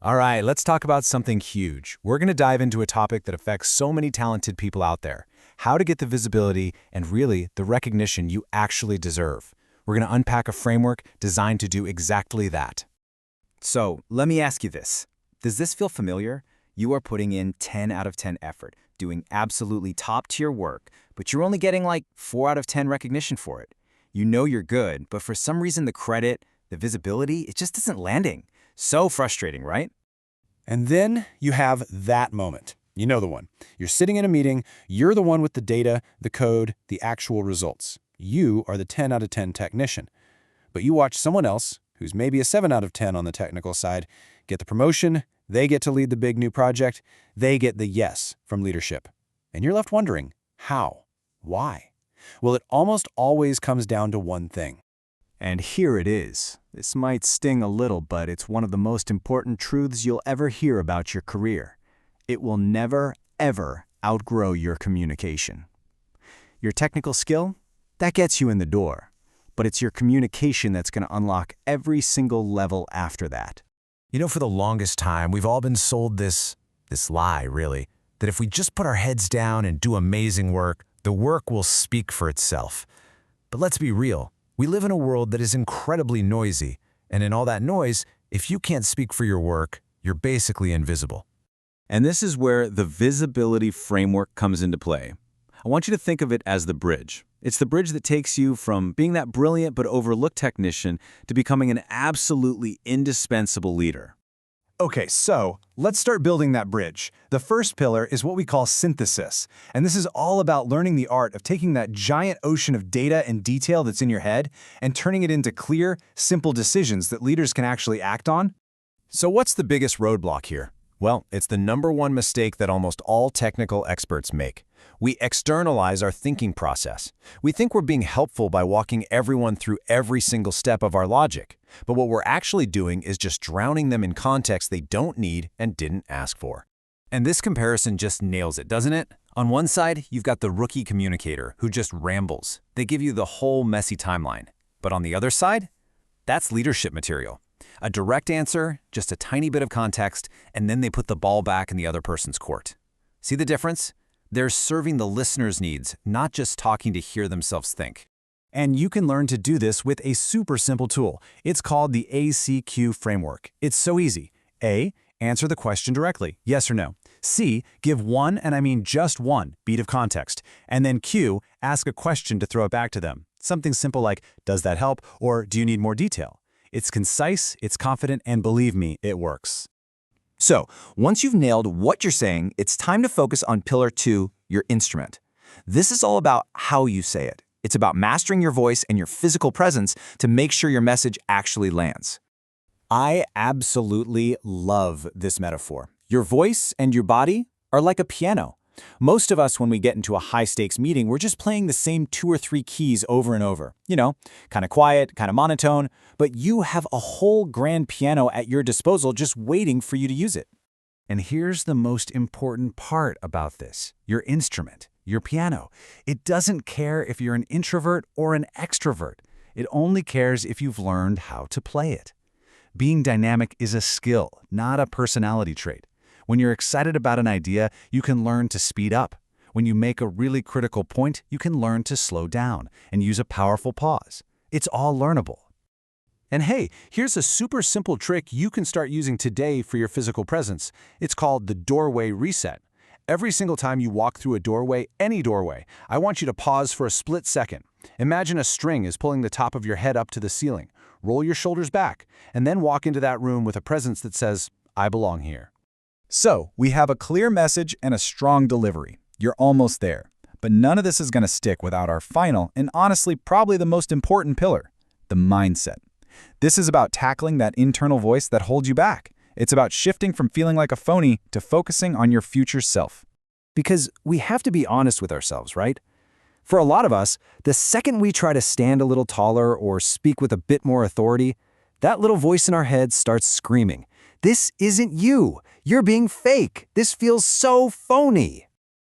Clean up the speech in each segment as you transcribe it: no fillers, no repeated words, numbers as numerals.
All right, let's talk about something huge. We're going to dive into a topic that affects so many talented people out there: how to get the visibility and really the recognition you actually deserve. We're going to unpack a framework designed to do exactly that. So, let me ask you this. Does this feel familiar? You are putting in 10 out of 10 effort, doing absolutely top-tier work, but you're only getting like 4 out of 10 recognition for it. You know you're good, but for some reason the credit, the visibility, it just isn't landing. So frustrating, right? And then you have that moment. You know the one. You're sitting in a meeting, you're the one with the data, the code, the actual results. You are the 10 out of 10 technician. But you watch someone else, who's maybe a 7 out of 10 on the technical side, get the promotion, they get to lead the big new project, they get the yes from leadership. And you're left wondering, how? Why? Well, it almost always comes down to one thing. And here it is. This might sting a little, but it's one of the most important truths you'll ever hear about your career. It will never, ever outgrow your communication. Your technical skill, that gets you in the door, but it's your communication that's going to unlock every single level after that. You know, for the longest time, we've all been sold this lie, really, that if we just put our heads down and do amazing work, the work will speak for itself. But let's be real. We live in a world that is incredibly noisy, and in all that noise, if you can't speak for your work, you're basically invisible. And this is where the visibility framework comes into play. I want you to think of it as the bridge. It's the bridge that takes you from being that brilliant but overlooked technician to becoming an absolutely indispensable leader. Okay, so let's start building that bridge. The first pillar is what we call synthesis, and this is all about learning the art of taking that giant ocean of data and detail that's in your head and turning it into clear, simple decisions that leaders can actually act on. So what's the biggest roadblock here? Well, it's the number one mistake that almost all technical experts make. We externalize our thinking process. We think we're being helpful by walking everyone through every single step of our logic. But what we're actually doing is just drowning them in context they don't need and didn't ask for. And this comparison just nails it, doesn't it? On one side, you've got the rookie communicator who just rambles. They give you the whole messy timeline. But on the other side, that's leadership material. A direct answer, just a tiny bit of context, and then they put the ball back in the other person's court. See the difference? They're serving the listener's needs, not just talking to hear themselves think. And you can learn to do this with a super simple tool. It's called the ACQ framework. It's so easy. A, answer the question directly, yes or no. C, give one, and I mean just one, beat of context. And then Q, ask a question to throw it back to them. Something simple like, does that help? Or do you need more detail? It's concise, it's confident, and believe me, it works. So, once you've nailed what you're saying, it's time to focus on pillar 2, your instrument. This is all about how you say it. It's about mastering your voice and your physical presence to make sure your message actually lands. I absolutely love this metaphor. Your voice and your body are like a piano. Most of us, when we get into a high-stakes meeting, we're just playing the same 2 or 3 keys over and over. You know, kind of quiet, kind of monotone, but you have a whole grand piano at your disposal just waiting for you to use it. And here's the most important part about this: your instrument, your piano. It doesn't care if you're an introvert or an extrovert. It only cares if you've learned how to play it. Being dynamic is a skill, not a personality trait. When you're excited about an idea, you can learn to speed up. When you make a really critical point, you can learn to slow down and use a powerful pause. It's all learnable. And hey, here's a super simple trick you can start using today for your physical presence. It's called the doorway reset. Every single time you walk through a doorway, any doorway, I want you to pause for a split second. Imagine a string is pulling the top of your head up to the ceiling. Roll your shoulders back, and then walk into that room with a presence that says, I belong here. So, we have a clear message and a strong delivery. You're almost there. But none of this is going to stick without our final, and honestly probably the most important pillar, the mindset. This is about tackling that internal voice that holds you back. It's about shifting from feeling like a phony to focusing on your future self. Because we have to be honest with ourselves, right? For a lot of us, the second we try to stand a little taller or speak with a bit more authority, that little voice in our head starts screaming, "This isn't you! You're being fake! This feels so phony!"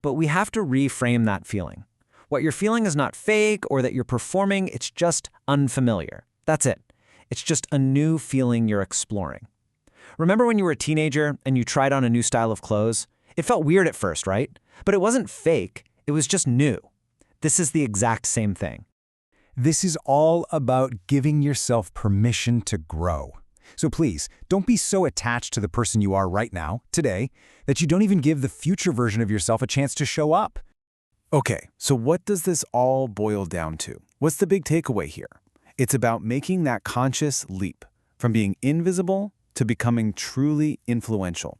But we have to reframe that feeling. What you're feeling is not fake or that you're performing, it's just unfamiliar. That's it. It's just a new feeling you're exploring. Remember when you were a teenager and you tried on a new style of clothes? It felt weird at first, right? But it wasn't fake, it was just new. This is the exact same thing. This is all about giving yourself permission to grow. So please, don't be so attached to the person you are right now, today, that you don't even give the future version of yourself a chance to show up. Okay, so what does this all boil down to? What's the big takeaway here? It's about making that conscious leap from being invisible to becoming truly influential.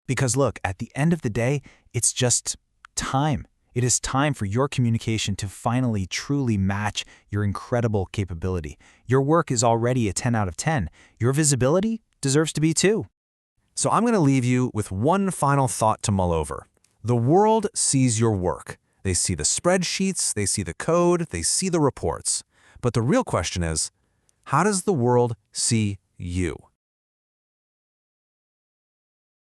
Because look, at the end of the day, it's just time. It is time for your communication to finally truly match your incredible capability. Your work is already a 10 out of 10. Your visibility deserves to be too. So I'm going to leave you with one final thought to mull over. The world sees your work. They see the spreadsheets, they see the code, they see the reports. But the real question is, how does the world see you?